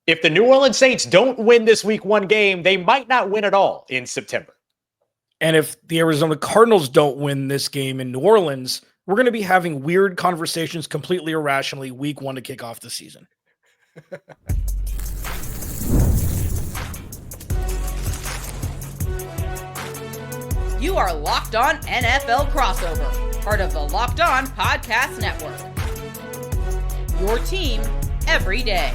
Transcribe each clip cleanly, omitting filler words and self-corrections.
If the New Orleans Saints don't win this week 1 game, they might not win at all in September. And if the Arizona Cardinals don't win this game in New Orleans, we're going to be having weird conversations completely irrationally week 1 to kick off the season. You are Locked On NFL Crossover, part of the Locked On Podcast Network. Your team every day.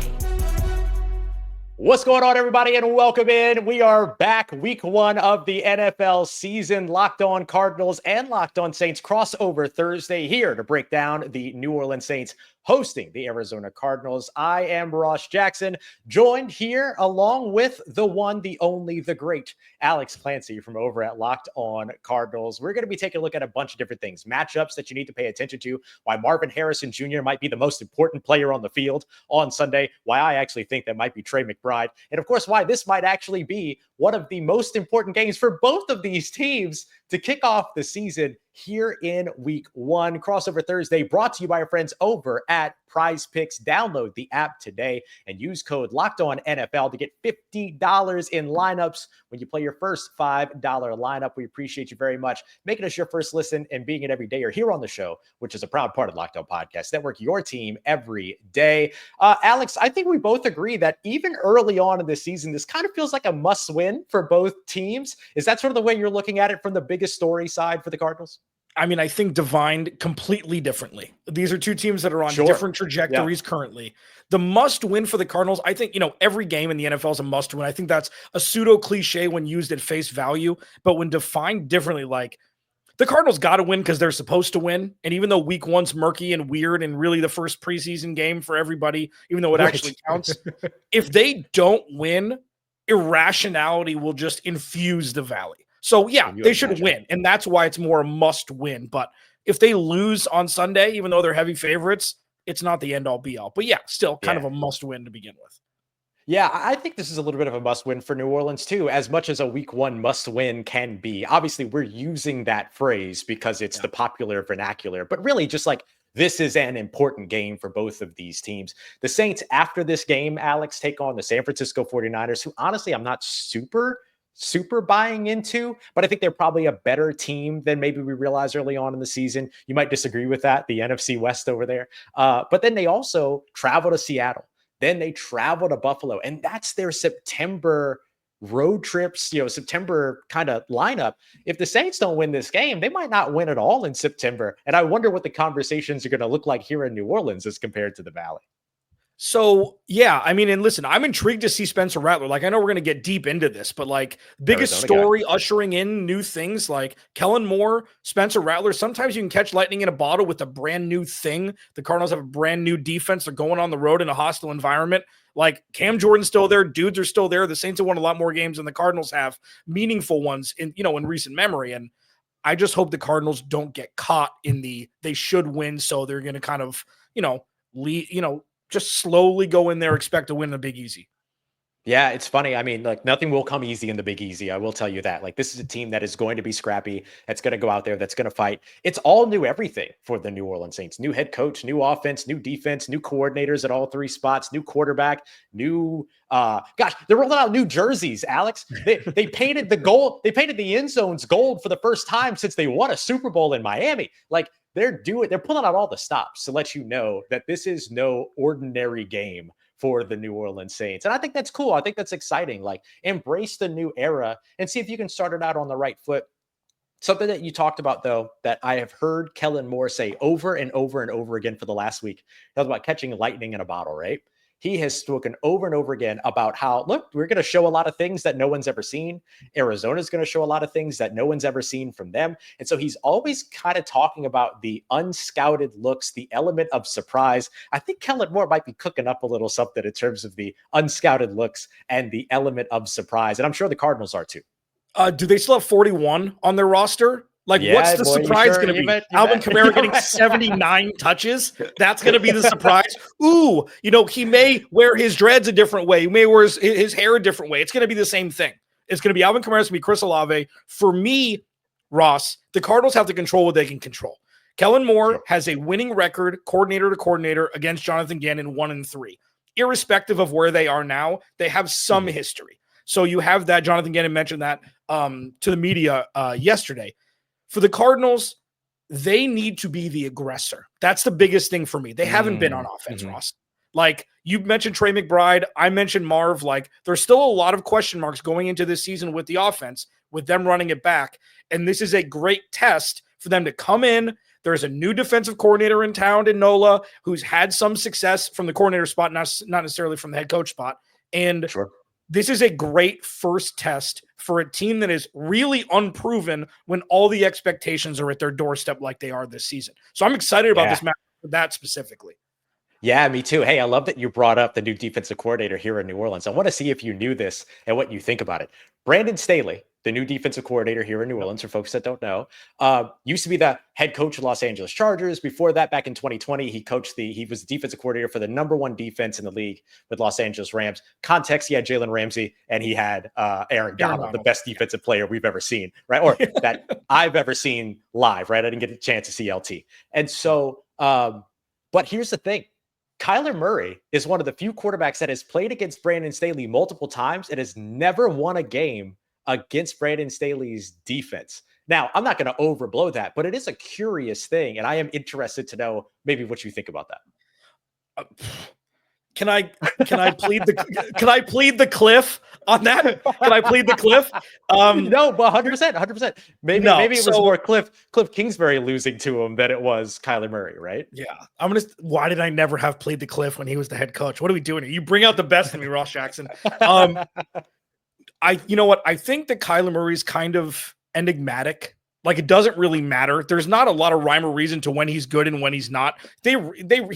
What's going on, everybody, and welcome in. We are back week 1 of the NFL season. Locked On Cardinals and Locked On Saints crossover Thursday here to break down the New Orleans Saints hosting the Arizona Cardinals. I am Ross Jackson, joined here along with the one, the only, the great Alex Clancy from over at Locked On Cardinals. We're going to be taking a look at a bunch of different things, matchups that you need to pay attention to, why Marvin Harrison Jr. might be the most important player on the field on Sunday, why I actually think that might be Trey McBride, and of course, why this might actually be one of the most important games for both of these teams to kick off the season here in week 1. Crossover Thursday brought to you by our friends over at Prize Picks. Download the app today and use code LOCKEDONNFL to get $50 in lineups when you play your first $5 lineup. We appreciate you very much making us your first listen and being an everydayer here on the show, which is a proud part of Locked On Podcast Network, your team every day. Alex, I think we both agree that even early on in this season, this kind of feels like a must win for both teams. Is that sort of the way you're looking at it from the biggest story side for the Cardinals? I mean, I think divined completely differently. These are two teams that are on different trajectories currently. The must win for the Cardinals, I think, every game in the NFL is a must win. I think that's a pseudo cliche when used at face value, but when defined differently, like the Cardinals got to win because they're supposed to win. And even though week 1's murky and weird and really the first preseason game for everybody, even though it actually counts, if they don't win, irrationality will just infuse the valley. So, yeah, they should win, and that's why it's more a must-win. But if they lose on Sunday, even though they're heavy favorites, it's not the end-all, be-all. But, yeah, still kind of a must-win to begin with. Yeah, I think this is a little bit of a must-win for New Orleans, too, as much as a week 1 must-win can be. Obviously, we're using that phrase because it's the popular vernacular, but really just like this is an important game for both of these teams. The Saints, after this game, Alex, take on the San Francisco 49ers, who honestly I'm not super buying into, but I think they're probably a better team than maybe we realized early on in the season. You might disagree with that, the NFC West over there. But then they also travel to Seattle. Then they travel to Buffalo, and that's their September road trips, September kind of lineup. If the Saints don't win this game, they might not win at all in September. And I wonder what the conversations are going to look like here in New Orleans as compared to the Valley. So, yeah, I mean, and listen, I'm intrigued to see Spencer Rattler. Like, I know we're going to get deep into this, but like biggest Arizona story ushering in new things like Kellen Moore, Spencer Rattler. Sometimes you can catch lightning in a bottle with a brand new thing. The Cardinals have a brand new defense. They're going on the road in a hostile environment. Like Cam Jordan's still there. Dudes are still there. The Saints have won a lot more games than the Cardinals have, meaningful ones in recent memory. And I just hope the Cardinals don't get caught in they should win. So they're going to kind of, just slowly go in there, expect to win the Big Easy. Yeah, it's funny. I mean, like nothing will come easy in the Big Easy. I will tell you that. Like this is a team that is going to be scrappy. That's going to go out there. That's going to fight. It's all new everything for the New Orleans Saints. New head coach, new offense, new defense, new coordinators at all 3 spots, new quarterback, new they're rolling out new jerseys, Alex. They painted the gold. They painted the end zones gold for the first time since they won a Super Bowl in Miami. Like they're pulling out all the stops to let you know that this is no ordinary game for the New Orleans Saints. And I think that's cool. I think that's exciting. Like embrace the new era and see if you can start it out on the right foot. Something that you talked about, though, that I have heard Kellen Moore say over and over and over again for the last week, talks about catching lightning in a bottle, right? He has spoken over and over again about how, look, we're going to show a lot of things that no one's ever seen. Arizona's going to show a lot of things that no one's ever seen from them. And so he's always kind of talking about the unscouted looks, the element of surprise. I think Kellen Moore might be cooking up a little something in terms of the unscouted looks and the element of surprise. And I'm sure the Cardinals are too. Do they still have 41 on their roster? Like, what's the surprise going to be? Alvin Kamara getting 79 touches? That's going to be the surprise? Ooh, he may wear his dreads a different way. He may wear his hair a different way. It's going to be the same thing. It's going to be Alvin Kamara. It's going to be Chris Olave. For me, Ross, the Cardinals have to control what they can control. Kellen Moore has a winning record, coordinator to coordinator, against Jonathan Gannon, 1-3. irrespective of where they are now, they have some history. So you have that. Jonathan Gannon mentioned that to the media yesterday. For the Cardinals, they need to be the aggressor. That's the biggest thing for me. They haven't been on offense, Ross. Like, you mentioned Trey McBride. I mentioned Marv. Like, there's still a lot of question marks going into this season with the offense, with them running it back. And this is a great test for them to come in. There's a new defensive coordinator in town in Nola who's had some success from the coordinator spot, not necessarily from the head coach spot. And this is a great first test for a team that is really unproven when all the expectations are at their doorstep like they are this season. So I'm excited about this match for that specifically. Yeah, me too. Hey, I love that you brought up the new defensive coordinator here in New Orleans. I want to see if you knew this and what you think about it. Brandon Staley, the new defensive coordinator here in New Orleans, for folks that don't know, used to be the head coach of Los Angeles Chargers. Before that, back in 2020, he was the defensive coordinator for the #1 defense in the league with Los Angeles Rams. Context, he had Jalen Ramsey and he had Aaron Donald, the best defensive player we've ever seen, right? Or that I've ever seen live, right? I didn't get a chance to see LT. And so, but here's the thing. Kyler Murray is one of the few quarterbacks that has played against Brandon Staley multiple times and has never won a game against Brandon Staley's defense. Now, I'm not going to overblow that, but it is a curious thing, and I am interested to know maybe what you think about that. Can I plead the cliff on that? Can I plead the cliff? No, but 100%. Maybe it was more Cliff Kingsbury losing to him than it was Kyler Murray, right? Yeah. Why did I never have plead the cliff when he was the head coach? What are we doing here? You bring out the best in me, Ross Jackson. You know what? I think that Kyler Murray's kind of enigmatic. Like, it doesn't really matter. There's not a lot of rhyme or reason to when he's good and when he's not. He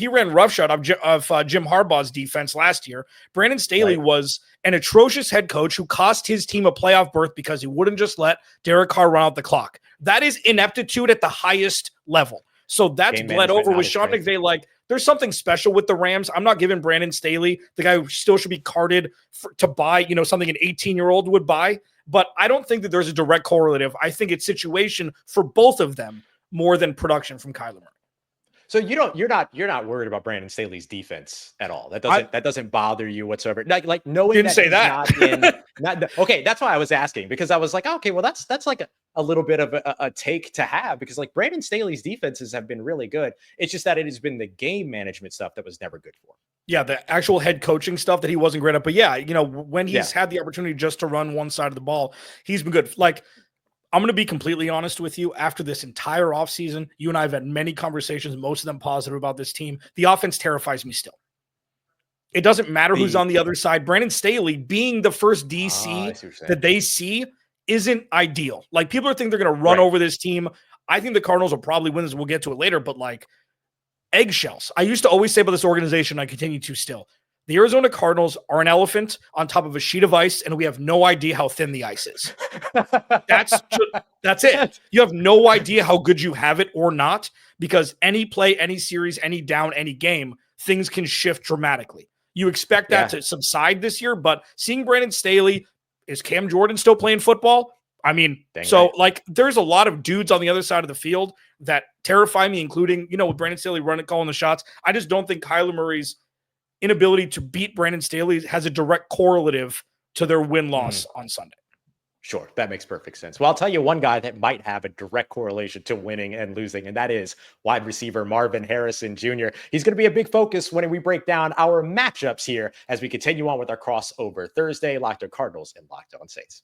ran roughshod of Jim Harbaugh's defense last year. Brandon Staley was an atrocious head coach who cost his team a playoff berth because he wouldn't just let Derek Carr run out the clock. That is ineptitude at the highest level. So that's bled over with Sean McVay. Like, there's something special with the Rams. I'm not giving Brandon Staley, the guy who still should be carded to buy, something an 18-year-old would buy. But I don't think that there's a direct correlative. I think it's situation for both of them more than production from Kyler Murray. So you're not worried about Brandon Staley's defense at all. That doesn't bother you whatsoever. Like knowing didn't say that. Okay, that's why I was asking, because I was like, okay, well that's like a little bit of a take to have, because like Brandon Staley's defenses have been really good. It's just that it has been the game management stuff that was never good for him. Yeah, the actual head coaching stuff that he wasn't great at. But yeah, when he's had the opportunity just to run one side of the ball, he's been good. Like, I'm going to be completely honest with you. After this entire offseason, you and I have had many conversations, most of them positive about this team. The offense terrifies me still. It doesn't matter who's on the other side. Brandon Staley being the first DC that they see isn't ideal. Like, people think they're going to run over this team. I think the Cardinals will probably win this. We'll get to it later, but like, eggshells. I used to always say about this organization, I continue to still. The Arizona Cardinals are an elephant on top of a sheet of ice, and we have no idea how thin the ice is. That's it. You have no idea how good you have it or not, because any play, any series, any down, any game, things can shift dramatically. You expect that to subside this year, but seeing Brandon Staley, is Cam Jordan still playing football? I mean, like, there's a lot of dudes on the other side of the field that terrify me, including, with Brandon Staley calling the shots. I just don't think Kyler Murray's inability to beat Brandon Staley has a direct correlative to their win-loss on Sunday. Sure, that makes perfect sense. Well, I'll tell you one guy that might have a direct correlation to winning and losing, and that is wide receiver Marvin Harrison Jr. He's going to be a big focus when we break down our matchups here as we continue on with our crossover Thursday, Locked On Cardinals and Locked On Saints.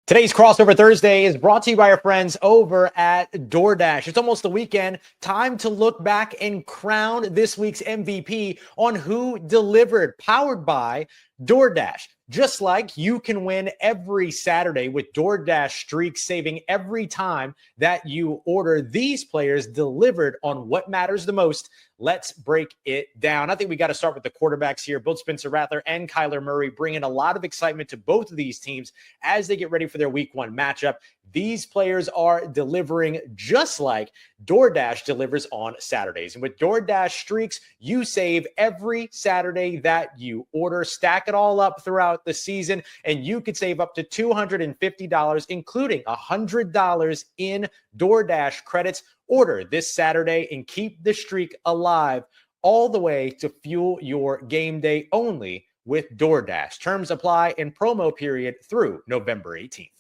Today's Crossover Thursday is brought to you by our friends over at DoorDash. It's almost the weekend. Time to look back and crown this week's MVP on who delivered, powered by DoorDash. Just like you can win every Saturday with DoorDash streaks, saving every time that you order. These players delivered on what matters the most. Let's break it down. I think we got to start with the quarterbacks here. Both Spencer Rattler and Kyler Murray bringing a lot of excitement to both of these teams as they get ready for their week one matchup. These players are delivering just like DoorDash delivers on Saturdays. And with DoorDash streaks, you save every Saturday that you order. Stack it all up throughout the season, and you could save up to $250, including $100 in DoorDash credits. Order this Saturday and keep the streak alive all the way to fuel your game day only with DoorDash. Terms apply and promo period through November 18th.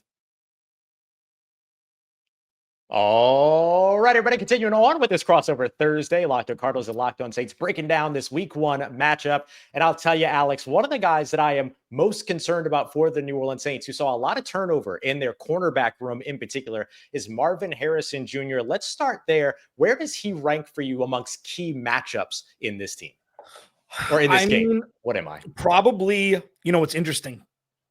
All right, everybody, continuing on with this crossover Thursday, Locked On Cardinals and Locked On Saints, breaking down this week 1 matchup. And I'll tell you, Alex, one of the guys that I am most concerned about for the New Orleans Saints, who saw a lot of turnover in their cornerback room in particular, is Marvin Harrison Jr. Let's start there. Where does he rank for you amongst key matchups in this team or in this game? What am I? Probably, it's interesting.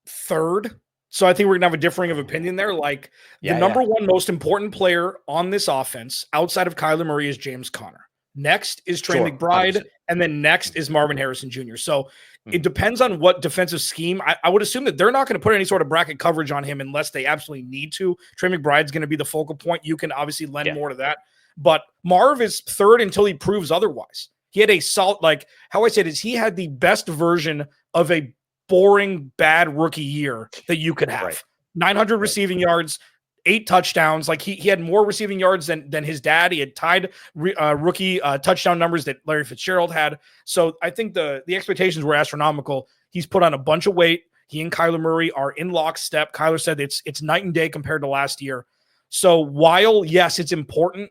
Third. So I think we're going to have a differing of opinion there. Like the number one most important player on this offense outside of Kyler Murray is James Conner. Next is Trey McBride. 100%. And then next is Marvin Harrison Jr. So it depends on what defensive scheme. I would assume that they're not going to put any sort of bracket coverage on him unless they absolutely need to. Trey McBride's going to be the focal point. You can obviously lend more to that. But Marv is third until he proves otherwise. He had a solid, like how I said is he had the best version of a boring, bad rookie year that you could have. Right. 900 receiving yards, 8 touchdowns. Like he had more receiving yards than his dad. He had tied rookie touchdown numbers that Larry Fitzgerald had. So I think the expectations were astronomical. He's put on a bunch of weight. He and Kyler Murray are in lockstep. Kyler said it's night and day compared to last year. So while, yes, it's important,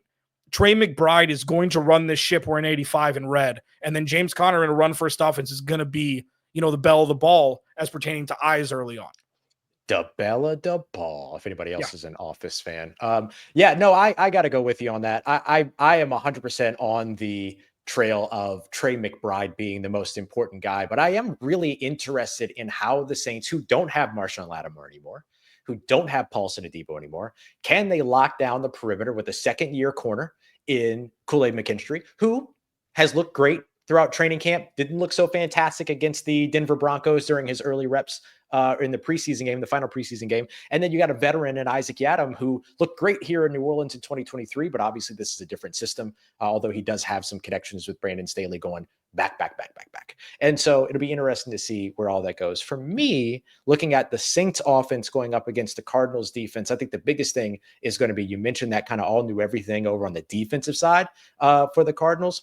Trey McBride is going to run this ship. We're in 85 in red. And then James Conner in a run first offense is going to be the belle of the ball as pertaining to eyes early on. The belle of the ball, if anybody else is an Office fan. I got to go with you on that. I am 100% on the trail of Trey McBride being the most important guy, but I am really interested in how the Saints, who don't have Marshawn Lattimore anymore, who don't have Paulson Adebo anymore, can they lock down the perimeter with a second-year corner in Kool-Aid McKinstry, who has looked great throughout training camp, didn't look so fantastic against the Denver Broncos during his early reps in the preseason game, the final preseason game. And then you got a veteran in Isaac Yiadom who looked great here in New Orleans in 2023, but obviously this is a different system, although he does have some connections with Brandon Staley going back. And so it'll be interesting to see where all that goes. For me, looking at the Saints offense going up against the Cardinals defense, I think the biggest thing is going to be, you mentioned that kind of all knew everything over on the defensive side for the Cardinals.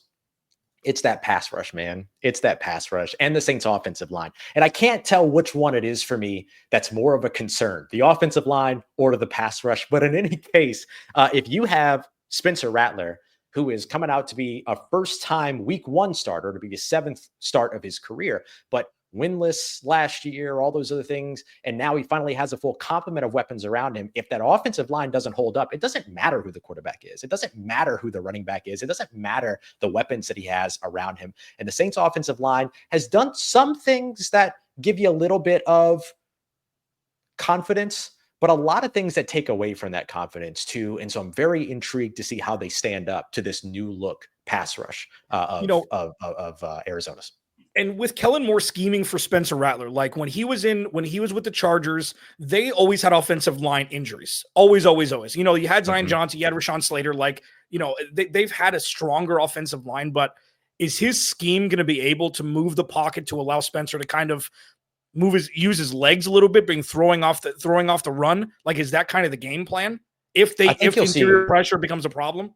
It's that pass rush, man. It's that pass rush and the Saints offensive line. And I can't tell which one it is for me that's more of a concern, the offensive line or the pass rush. But in any case, if you have Spencer Rattler, who is coming out to be a first-time week 1 starter, to be the 7th start of his career, but winless last year, all those other things. And now he finally has a full complement of weapons around him. If that offensive line doesn't hold up, it doesn't matter who the quarterback is. It doesn't matter who the running back is. It doesn't matter the weapons that he has around him. And the Saints offensive line has done some things that give you a little bit of confidence, but a lot of things that take away from that confidence too. And so I'm very intrigued to see how they stand up to this new look pass rush of Arizona's. And with Kellen Moore scheming for Spencer Rattler, like when he was with the Chargers, they always had offensive line injuries. Always. You had Zion Johnson, you had Rashawn Slater. They've had a stronger offensive line, but is his scheme going to be able to move the pocket to allow Spencer to kind of use his legs a little bit, being throwing off the run? Like, is that kind of the game plan? If interior pressure becomes a problem?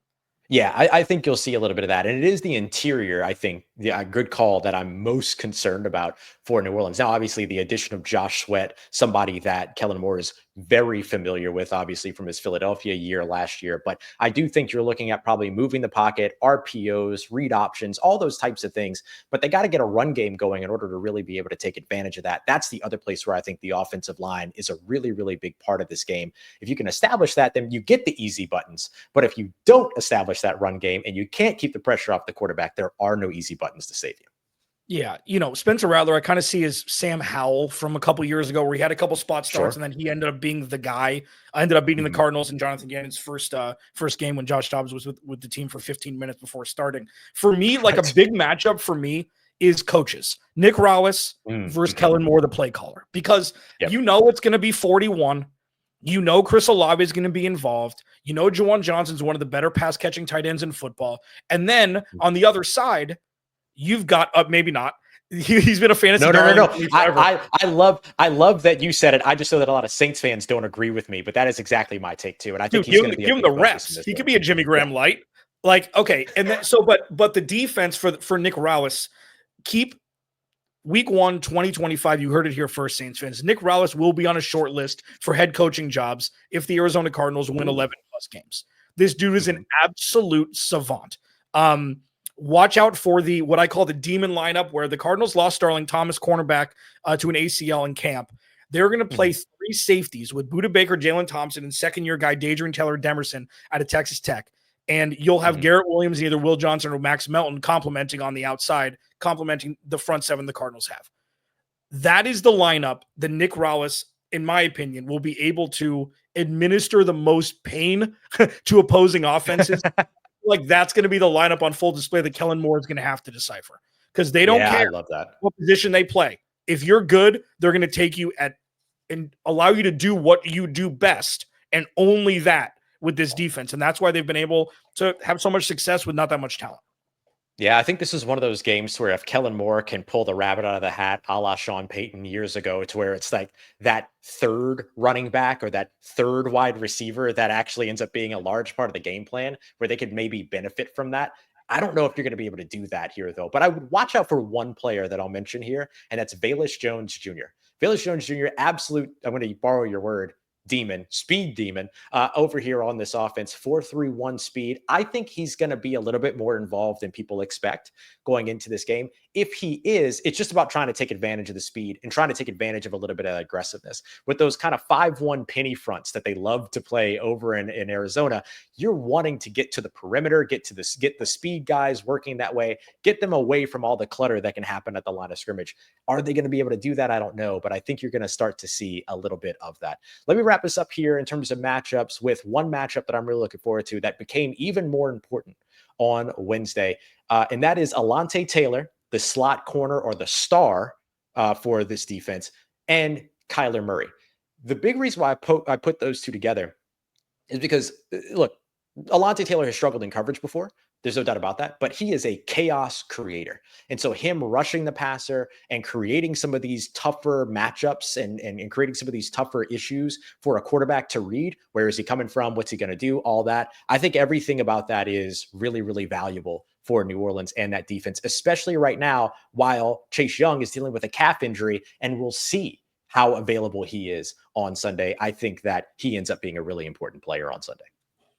Yeah, I think you'll see a little bit of that. And it is the interior, I think, a good call that I'm most concerned about for New Orleans. Now, obviously, the addition of Josh Sweat, somebody that Kellen Moore is very familiar with, obviously, from his Philadelphia year last year. But I do think you're looking at probably moving the pocket, RPOs, read options, all those types of things. But they got to get a run game going in order to really be able to take advantage of that. That's the other place where I think the offensive line is a really, really big part of this game. If you can establish that, then you get the easy buttons. But if you don't establish that run game and you can't keep the pressure off the quarterback, there are no easy buttons to save you. Yeah, Spencer Rattler, I kind of see as Sam Howell from a couple years ago, where he had a couple spot starts and then he ended up being the guy. I ended up beating the Cardinals and Jonathan Gannon's first game when Josh Dobbs was with the team for 15 minutes before starting. For me, a big matchup for me is coaches. Nick Rallis versus Kellen Moore, the play caller, because it's going to be 41. Chris Olave is going to be involved. Juwan Johnson's one of the better pass catching tight ends in football. And then on the other side, you've got maybe not. He's been a fantasy. No. I love that you said it. I just know that a lot of Saints fans don't agree with me, but that is exactly my take too. And I think he's going to be give him the reps. He could be a Jimmy Graham light. Like, okay. And then, but the defense for Nick Rallis, keep week 1, 2025. You heard it here first, Saints fans. Nick Rallis will be on a short list for head coaching jobs if the Arizona Cardinals win 11 plus games. This dude is an absolute savant. Watch out for what I call the demon lineup, where the Cardinals lost Starling Thomas, cornerback, to an ACL in camp. They're going to play 3 safeties with Budda Baker, Jalen Thompson, and second-year guy Dadrian Taylor Demerson out of Texas Tech. And you'll have Garrett Williams and either Will Johnson or Max Melton complementing on the outside, complementing the front 7 the Cardinals have. That is the lineup that Nick Rallis, in my opinion, will be able to administer the most pain to opposing offenses. Like, that's going to be the lineup on full display that Kellen Moore is going to have to decipher, because they don't care what position they play. If you're good, they're going to take you and allow you to do what you do best, and only that with this defense. And that's why they've been able to have so much success with not that much talent. Yeah, I think this is one of those games where if Kellen Moore can pull the rabbit out of the hat, a la Sean Payton years ago, to where it's like that third running back or that third wide receiver that actually ends up being a large part of the game plan, where they could maybe benefit from that. I don't know if you're going to be able to do that here, though, but I would watch out for one player that I'll mention here, and that's Velus Jones Jr. Velus Jones Jr., absolute, I'm going to borrow your word, speed demon over here on this offense. 4.31 speed. I think he's going to be a little bit more involved than people expect going into this game. If he is, it's just about trying to take advantage of the speed and trying to take advantage of a little bit of aggressiveness with those kind of 5-1 penny fronts that they love to play over in Arizona. You're wanting to get to the perimeter, get the speed guys working that way, get them away from all the clutter that can happen at the line of scrimmage. Are they going to be able to do that? I don't know, but I think you're going to start to see a little bit of that. Let me wrap this up here in terms of matchups with one matchup that I'm really looking forward to that became even more important on Wednesday. And that is Alontae Taylor, the slot corner or the star for this defense, and Kyler Murray. The big reason why I put those two together is because, look, Alontae Taylor has struggled in coverage before. There's no doubt about that, but he is a chaos creator. And so him rushing the passer and creating some of these tougher matchups and creating some of these tougher issues for a quarterback to read, where is he coming from? What's he going to do? All that. I think everything about that is really, really valuable for New Orleans and that defense, especially right now, while Chase Young is dealing with a calf injury, and we'll see how available he is on Sunday. I think that he ends up being a really important player on Sunday.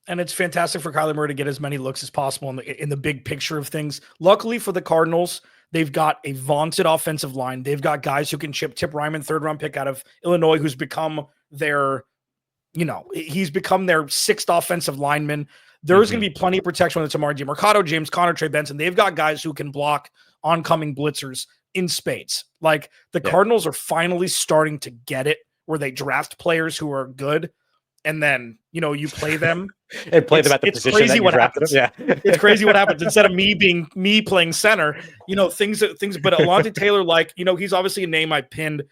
And it's fantastic for Kyler Murray to get as many looks as possible in the big picture of things. Luckily for the Cardinals, they've got a vaunted offensive line. They've got guys who can chip. Tip Ryman, 3rd-round pick out of Illinois, who's become he's become their 6th offensive lineman. There's going to be plenty of protection with Tamar DeMarcado, James Conner, Trey Benson. They've got guys who can block oncoming blitzers in spades. Like, the Cardinals are finally starting to get it, where they draft players who are good, and then, you play them and play them at the position that you drafted them. Yeah. It's crazy what happens. Instead of me playing center, things, but Alontae Taylor, he's obviously a name I pinned.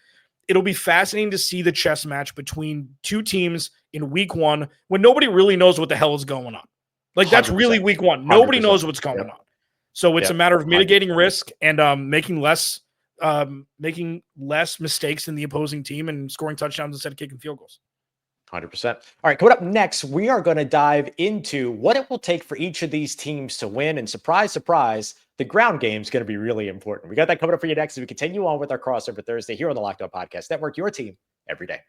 It'll be fascinating to see the chess match between two teams in week 1 when nobody really knows what the hell is going on. Like, that's really week 1. Nobody knows what's going on. So it's a matter of mitigating risk and making less mistakes in the opposing team and scoring touchdowns instead of kicking field goals. 100%. All right, coming up next, we are going to dive into what it will take for each of these teams to win. And surprise, surprise, the ground game is going to be really important. We got that coming up for you next as we continue on with our crossover Thursday here on the Locked On Podcast Network, your team every day.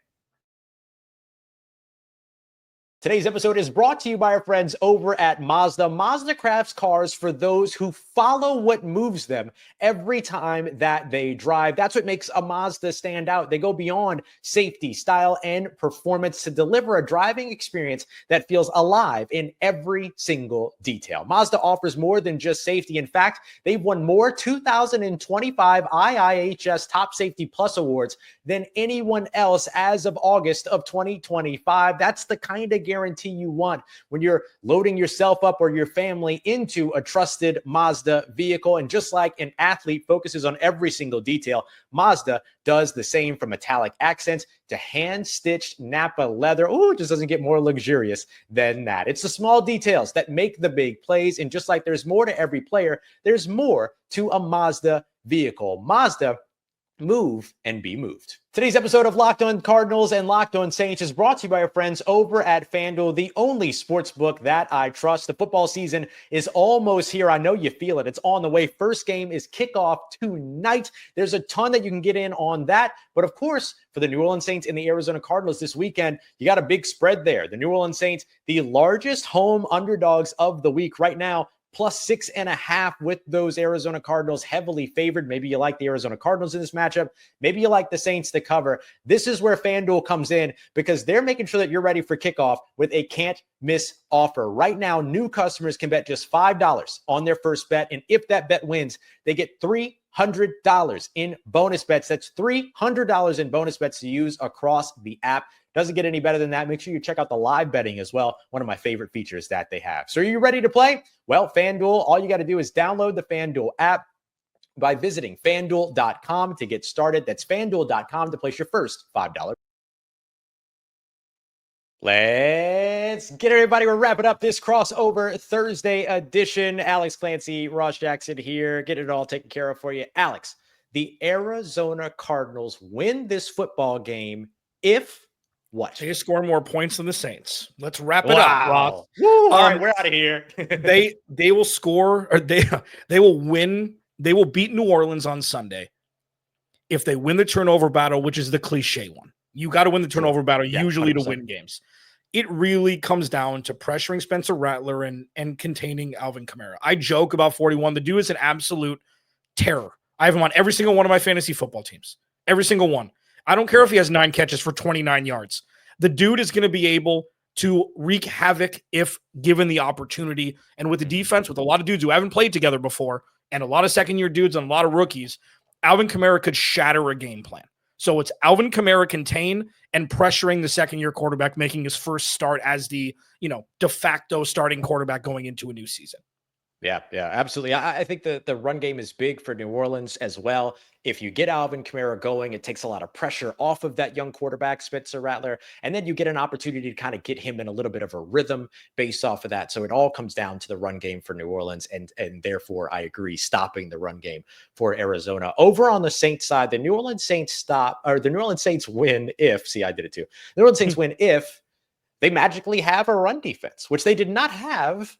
Today's episode is brought to you by our friends over at Mazda. Mazda crafts cars for those who follow what moves them every time that they drive. That's what makes a Mazda stand out. They go beyond safety, style, and performance to deliver a driving experience that feels alive in every single detail. Mazda offers more than just safety. In fact, they've won more 2025 IIHS Top Safety Plus awards than anyone else as of August of 2025. That's the kind of guarantee you want when you're loading yourself up or your family into a trusted Mazda vehicle. And just like an athlete focuses on every single detail, Mazda does the same, from metallic accents to hand-stitched Napa leather. Oh, it just doesn't get more luxurious than that. It's the small details that make the big plays. And just like there's more to every player, there's more to a Mazda vehicle. Mazda move and be moved. Today's episode of Locked On Cardinals and Locked On Saints is brought to you by our friends over at FanDuel, the only sports book that I trust. The football season is almost here. I know you feel it. It's on the way. First game is kickoff tonight. There's a ton that you can get in on that. But of course, for the New Orleans Saints and the Arizona Cardinals this weekend, you got a big spread there. The New Orleans Saints, the largest home underdogs of the week right now, plus 6.5 with those Arizona Cardinals heavily favored. Maybe you like the Arizona Cardinals in this matchup. Maybe you like the Saints to cover. This is where FanDuel comes in because they're making sure that you're ready for kickoff with a can't miss offer. Right now, new customers can bet just $5 on their first bet. And if that bet wins, they get $300 in bonus bets. That's $300 in bonus bets to use across the app. Doesn't get any better than that. Make sure you check out the live betting as well. One of my favorite features that they have. So are you ready to play? Well, FanDuel, all you got to do is download the FanDuel app by visiting FanDuel.com to get started. That's FanDuel.com to place your first $5. Let's get everybody. We're wrapping up this crossover Thursday edition. Alex Clancy, Ross Jackson here. Get it all taken care of for you. Alex, the Arizona Cardinals win this football game if what? They score more points than the Saints. Let's wrap it up, Ross. All right, we're out of here. they will score, or they will win. They will beat New Orleans on Sunday if they win the turnover battle, which is the cliche one. You got to win the turnover battle usually 100%. To win games. It really comes down to pressuring Spencer Rattler and containing Alvin Kamara. I joke about 41. The dude is an absolute terror. I have him on every single one of my fantasy football teams. Every single one. I don't care if he has 9 catches for 29 yards. The dude is going to be able to wreak havoc if given the opportunity. And with the defense, with a lot of dudes who haven't played together before, and a lot of second-year dudes and a lot of rookies, Alvin Kamara could shatter a game plan. So it's Alvin Kamara contain and pressuring the second-year quarterback, making his first start as the, de facto starting quarterback going into a new season. Yeah, absolutely. I think the run game is big for New Orleans as well. If you get Alvin Kamara going, it takes a lot of pressure off of that young quarterback, Spencer Rattler, and then you get an opportunity to kind of get him in a little bit of a rhythm based off of that. So it all comes down to the run game for New Orleans, and therefore I agree, stopping the run game for Arizona. Over on the Saints side, the New Orleans Saints win if, see, I did it too. The New Orleans Saints win if they magically have a run defense, which they did not have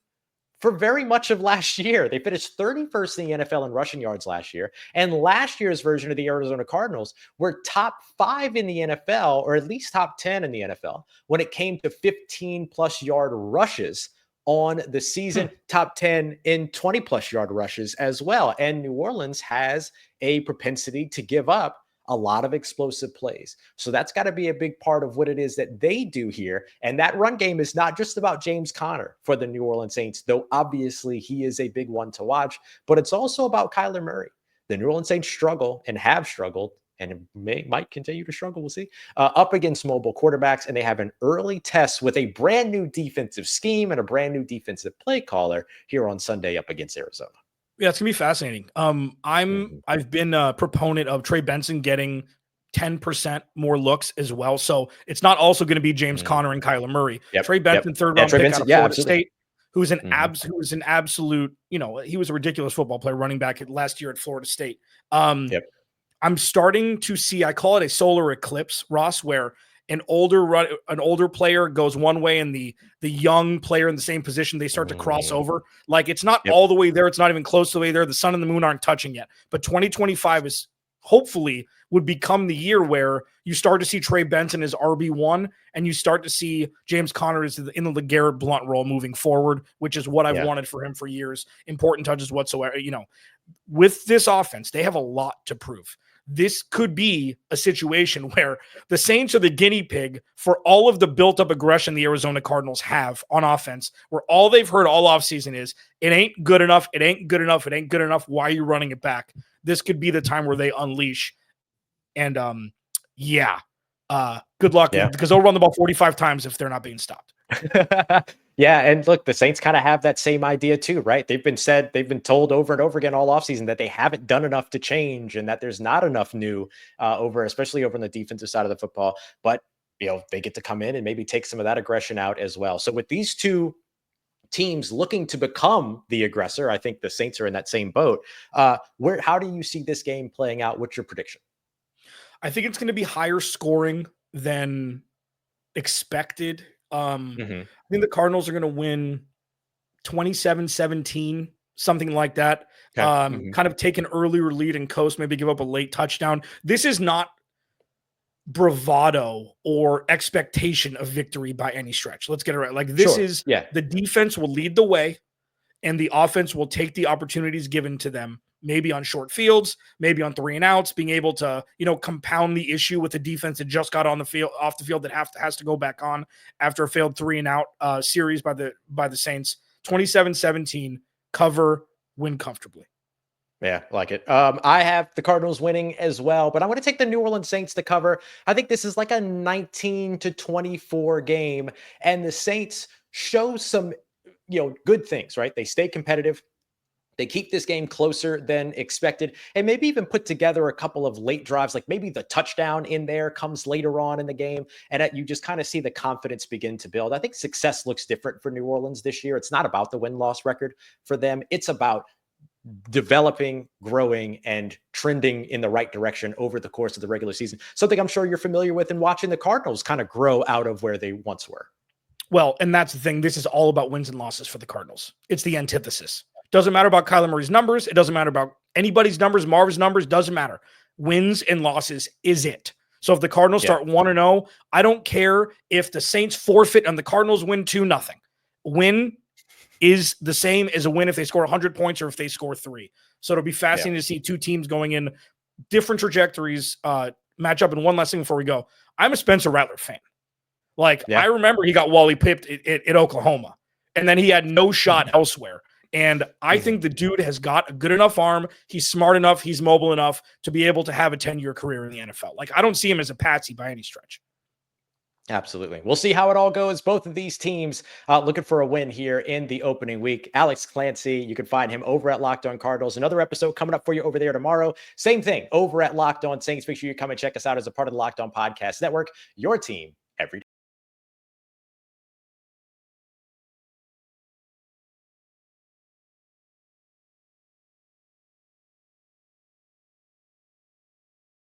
for very much of last year. They finished 31st in the NFL in rushing yards last year. And last year's version of the Arizona Cardinals were top 5 in the NFL, or at least top 10 in the NFL, when it came to 15-plus yard rushes on the season, top 10 in 20-plus yard rushes as well. And New Orleans has a propensity to give up a lot of explosive plays. So that's got to be a big part of what it is that they do here. And that run game is not just about James Conner for the New Orleans Saints, though obviously he is a big one to watch, but it's also about Kyler Murray. The New Orleans Saints struggle and have struggled and might continue to struggle, we'll see, up against mobile quarterbacks. And they have an early test with a brand new defensive scheme and a brand new defensive play caller here on Sunday up against Arizona. Yeah, it's gonna be fascinating. I've been a proponent of Trey Benson getting 10% more looks as well. So it's not also going to be James Conner and Kyler Murray. Trey Benson, third round pick out of Florida State, who's an absolute, he was a ridiculous football player, running back last year at Florida State. I'm starting to see, I call it a solar eclipse, Ross, where an older player goes one way and the young player in the same position, they start to cross over. Like it's not all the way there. It's not even close to the way there. The sun and the moon aren't touching yet. But 2025 is hopefully would become the year where you start to see Trey Benson as RB1 and you start to see James Conner as in the LeGarrette Blount role moving forward, which is what I've wanted for him for years. Important touches whatsoever. With this offense, they have a lot to prove. This could be a situation where the Saints are the guinea pig for all of the built-up aggression the Arizona Cardinals have on offense, where all they've heard all offseason is, it ain't good enough, it ain't good enough, it ain't good enough, why are you running it back? This could be the time where they unleash. And, good luck, because they'll run the ball 45 times if they're not being stopped. Yeah, and look, the Saints kind of have that same idea too, right? They've been told over and over again all offseason that they haven't done enough to change and that there's not enough new especially over on the defensive side of the football. But, they get to come in and maybe take some of that aggression out as well. So with these two teams looking to become the aggressor, I think the Saints are in that same boat. How do you see this game playing out? What's your prediction? I think it's going to be higher scoring than expected. I think the Cardinals are going to win 27-17, something like that. Okay. Kind of take an earlier lead and coast, maybe give up a late touchdown. This is not bravado or expectation of victory by any stretch. Let's get it right. Like this is the defense will lead the way and the offense will take the opportunities given to them, maybe on short fields, maybe on 3 and outs, being able to, compound the issue with the defense that just got on the field, off the field, that has to go back on after a failed 3 and out series by the Saints. 27-17, cover, win comfortably. Yeah, like it. I have the Cardinals winning as well, but I'm going to take the New Orleans Saints to cover. I think this is like a 19-24 game, and the Saints show some, good things, right? They stay competitive. They keep this game closer than expected, and maybe even put together a couple of late drives, like maybe the touchdown in there comes later on in the game, and you just kind of see the confidence begin to build. I think success looks different for New Orleans this year. It's not about the win-loss record for them. It's about developing, growing, and trending in the right direction over the course of the regular season. Something I'm sure you're familiar with in watching the Cardinals kind of grow out of where they once were. Well, and that's the thing. This is all about wins and losses for the Cardinals. It's the antithesis. Doesn't matter about Kyler Murray's numbers. It doesn't matter about anybody's numbers, Marvin's numbers. Doesn't matter. Wins and losses is it. So if the Cardinals start 1-0, I don't care if the Saints forfeit and the Cardinals win 2-0. Win is the same as a win if they score 100 points or if they score 3. So it'll be fascinating to see two teams going in different trajectories, match up. And one last thing before we go, I'm a Spencer Rattler fan. I remember he got Wally pipped at Oklahoma, and then he had no shot elsewhere. And I think the dude has got a good enough arm. He's smart enough. He's mobile enough to be able to have a 10-year career in the NFL. I don't see him as a patsy by any stretch. Absolutely. We'll see how it all goes. Both of these teams looking for a win here in the opening week. Alex Clancy, you can find him over at Locked On Cardinals. Another episode coming up for you over there tomorrow. Same thing over at Locked On Saints. Make sure you come and check us out as a part of the Locked On Podcast Network, your team